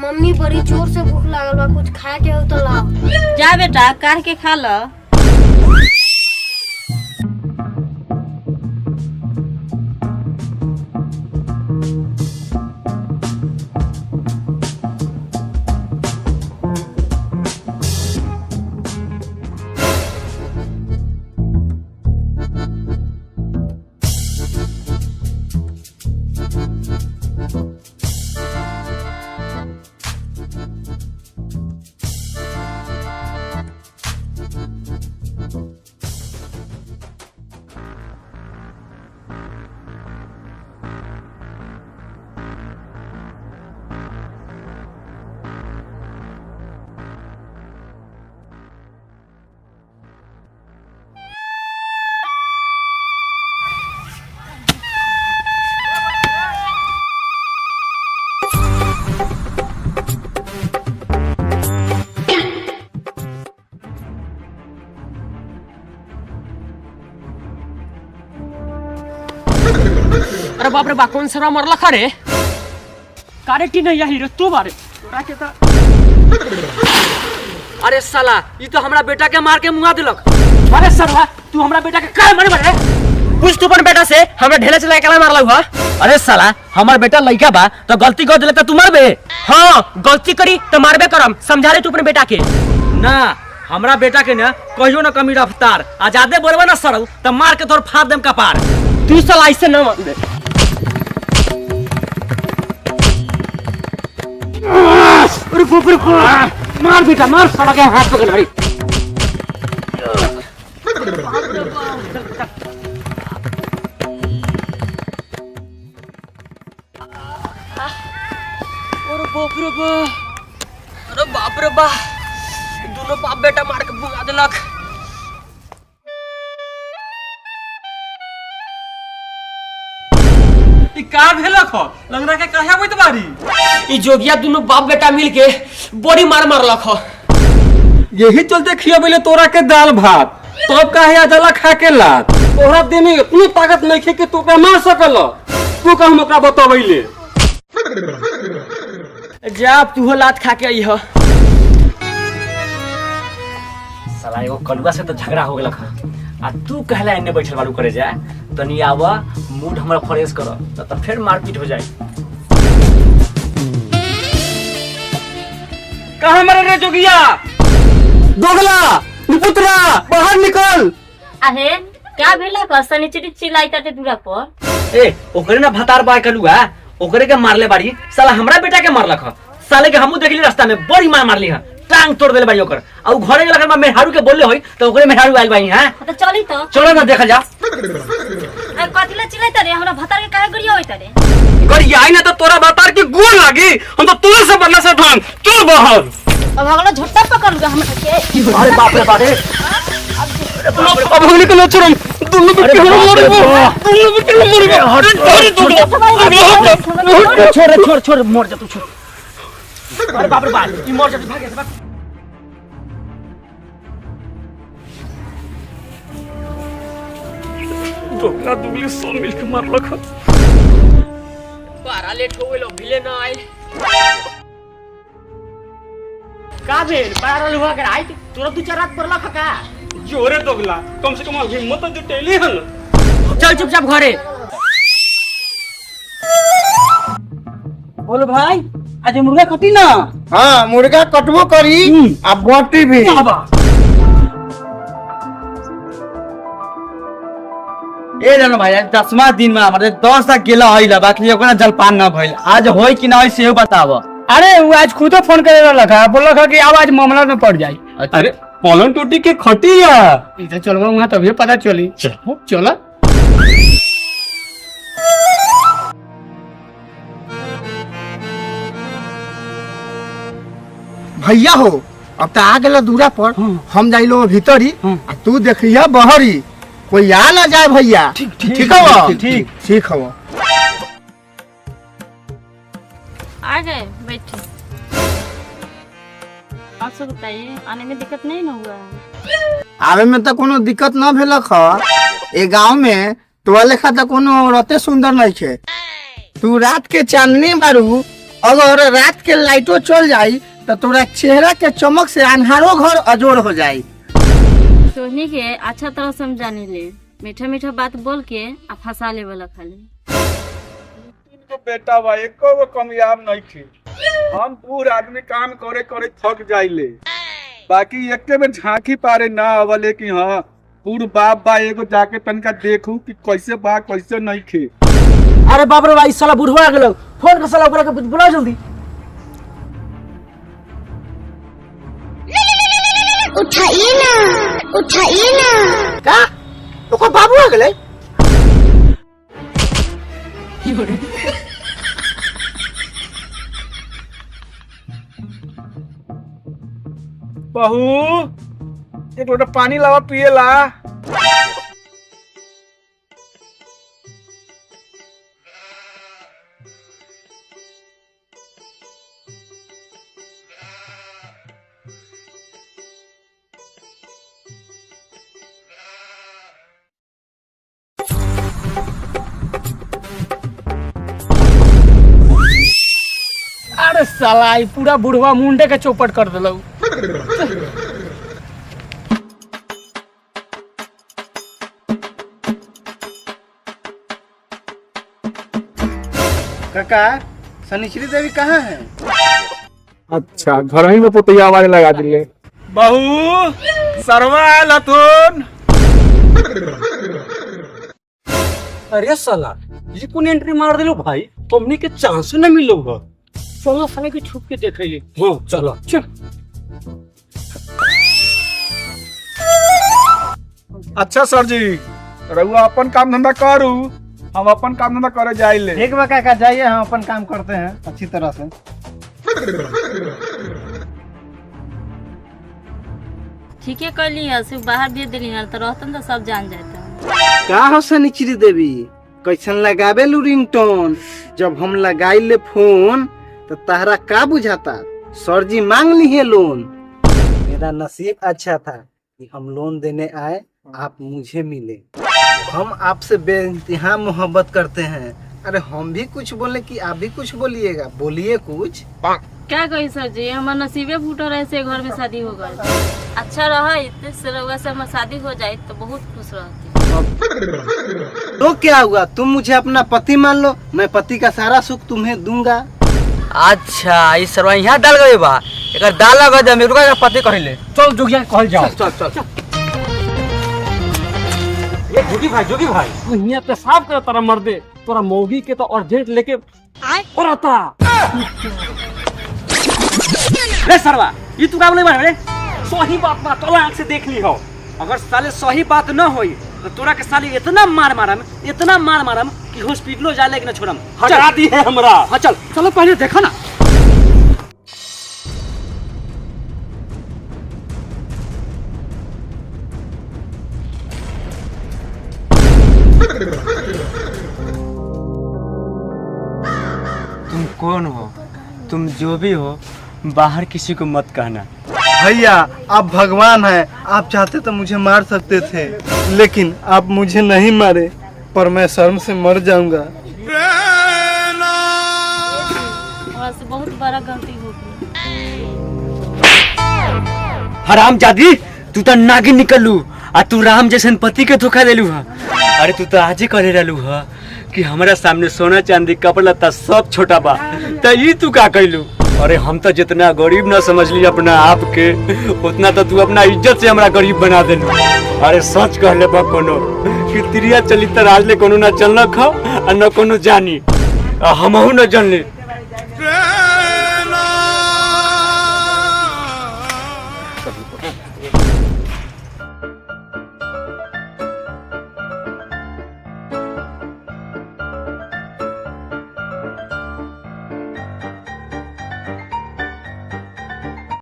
Mummy बड़ी जोर से भूख लागल बा, कुछ खाए के हो तो लाओ। जा बेटा काट के खा लो। अरे बाप रे बा, कौन सरा मरला खरे कारे की नहीं यही रे तू बारे अरे साला ये तो हमरा बेटा के मार के मुआ दिलक। अरे सरवा तू हमरा बेटा के काहे मारे मारे पूछ तू अपन बेटा से हमरा ढेले चला एकला मारला हुआ। अरे साला हमार बेटा लइका बा तो गलती कर देले त तू मारबे। हां गलती करी तो मारबे करम, समझा रे तू अपन बेटा के ना। हमरा बेटा के ना कहियो ना कमी रफ्तार आजादे बोलबे ना सरौ त मार के तोर फाड़ देम कपार। तू साला ऐसे ना मार दे। अरे बाप रे मार बेटा मार, साला के हाथ पकड़ भाई। अरे बाप रे बा, दोनों बाप बेटा मार के भुगा देलक। का भेलक हो लगना के कहे होइत बारी ई जोगिया दोनों बाप बेटा मिल के बड़ी मार मारलक हो। यही चलते खियाबेले तोरा के दाल भात तब काहे आजला खा के लात। तोरा देह में इतनी ताकत नहीं खे कि तू पे मार सकल। तू का हम ओकरा बतबैले जा तू लात खा के आई हो। साला एगो कलुआ से तो झगड़ा हो गेलक आ तू कहला एने बैठल बालू करे जा तनी आवा मूड हमरा फ्रेश कर त फिर मारपीट हो जाए। कहां मरे रे जोगिया दोगला पुत्रा बाहर निकल। अरे क्या भेला का सनिचरी चिल्लाई ताते दूरा पर। ए ओकरे ना भतार बाय कलुआ ओकरे के मारले बाड़ी, साला हमरा बेटा के मारलक ह। साले के हमहू देखली रास्ता में बड़ी मार मारली ह, टांग तोड़ देले बाई ओकर। आ उ घरे गेलक में मेहरारू के बोलले होई त ओकरे मेहरारू आइल बाई। हां तो चली तो चलो ना देखल जा। अरे कथिला चिल्लाई तारे हमरा भतार के काहे गरिया होई तारे। गरिया आई ना तो तोरा भतार के गोल लागी। हम तो तोरे से बदला से ढंग चल बाहर। अब अगला झट्टा पकड़ लूगा हमरा के। अरे बाप रे बाप रे अब हम निकल छोड़ दोनों के क्यों मर गए, दोनों के क्यों मर गए। छोड़ छोड़ छोड़ मर जा तू छोड़। अरे बाप रे बाप ई मर जा तू भाग जा। दोगला दुगली सोन मिल के मारलक। बारा लेट हो गेलो भिले ना आइल। का भेल बारा लुहा के आई तोरा दू चार रात पड़लक का। जोरे दोगला कम से कम हिम्मत तो जुटेली हन। चल चुपचाप घरे। बोल भाई आज मुर्गा कटी ना। हाँ मुर्गा कटबो करी आ बोटी भी। ए जानो भाई 10वां दिन में हमारे 10 तक गेला हइला बाकी ओकरा जलपान न भइल। आज होई कि ना होई सेहो बताव। अरे वो आज खुद फोन करे रहा बोला कि आवाज मामला में पड़ जाई। अरे पलंग टूटी के खटिया इधर चलवा वहां तभी पता चली। चला भैया हो अब तो आ गए दूरा पर। हम जाइलो भीतरी आ तू देखिया बहरी कोई आ ना जाए भैया। ठीक हो ठीक हो। आ गए बैठे। आप सब बताइए आने में दिक्कत नहीं ना हुआ। आवे में तो कोनो दिक्कत न भेलक ह। ए गांव में तो लेखा तो कोनो औरते सुंदर नहीं छे। तू रात के चांदनी बारू अगर रात के लाइटो चल जाई तो तोरा चेहरा के चमक से अन्हारो घर अजोड़ हो जाई। तोहनी के अच्छा तरह समझाने ले, मीठा मीठा बात बोल के आ फंसा ले वाला खाली। तो बेटा बा एको गो कामयाब नहीं थी। हम बूढ़ आदमी काम करे करे थक जाइले, बाकी एके में झांकी पारे ना आवले कि हाँ बूढ़ बाप बा एगो जाके तनका देखू कि कैसे बा कैसे नहीं खे। अरे बाप रे भाई साला बुढ़वा आ गेलो, फोन कर साला ओकरा के बुलाओ जल्दी। उठाइए ना का ओकर बाबू आ गेले? बहू एक लोटा पानी लावा पिएला। अरे साला ई पूरा बुढ़वा मुंडे के चौपट कर देलौ। काका शनिश्री देवी कहाँ है? अच्छा घर ही में पुतैया वाले लगा दिले। बहू सरवा लतुन। अरे साला ये कौन एंट्री मार दिलो भाई, हमनी के चांस न मिलो हो। चलो साले के छुप के देख ले। हां चलो चल। अच्छा सर जी रहुआ अपन काम धंधा करू, हम अपन काम धंधा करे जाइले। ठीक बा काका जाइए, हम अपन काम करते हैं अच्छी तरह से। ठीक है कर ली है, सिर्फ बाहर भेज दिली है तो रहतन तो सब जान जाता। का हो शनिश्री देवी, कैसन लगावे लू रिंगटोन? जब हम लगाई ले फोन तो तहरा का बुझाता? सर जी मांग ली है लोन। मेरा नसीब अच्छा था कि हम लोन देने आए, आप मुझे मिले। हम आपसे बेइंतहा मोहब्बत करते हैं। अरे हम भी कुछ बोले कि आप भी कुछ बोलिएगा, बोलिए कुछ। क्या कही सर जी, हमारा नसीबे फूटो रहे से घर में शादी हो गई। अच्छा रहा इतने से रउआ से हमारी शादी हो जाए तो बहुत खुश रहती। तो क्या हुआ, तुम मुझे अपना पति मान लो, मैं पति का सारा सुख तुम्हें दूंगा। अच्छा ई सरवा यहां डाल गए बा, एकर दाल लगा दे, मेरे का पति कहले। चल जोगिया कहल जाओ। चल चल चल। ये जोगी भाई तू हिया पे साफ कर तोरा मर दे, तोरा मौगी के तो अर्जेंट लेके और आता। रे सरवा ई तू का बोले मारे? सही बात बा, तोला आंख से देख ली हो। अगर साले सही बात न होई तो तोरा के साले इतना मार मारम कि हॉस्पिटलो जाए लेके न छोड़म। हटा दी है हमरा। हां चल चलो पहले देखो ना। तुम कौन हो? तुम जो भी हो बाहर किसी को मत कहना। भैया आप भगवान हैं, आप चाहते तो मुझे मार सकते थे, लेकिन आप मुझे नहीं मारे, पर मैं शर्म से मर जाऊंगा। हमारा से बहुत बड़ा गलती हो गई। हरामजादी तू तो नागिन निकलू आ तू राम जैसन पति के धोखा देलू हा। अरे तू तो आज ही करे रहलू हा कि हमारा सामने सोना चांदी कपड़ा लत्ता सब छोटा बा, तो ई तू का कैलू? अरे हम तो जितना गरीब ना समझ ली अपना आप के, उतना तो तू अपना इज्जत से हमरा गरीब बना देलू। अरे सच कहले बा कोनो कि तिरिया चली त राज ले कोनो ना चलना खा और न कोनो जानी, हमहू न जानले।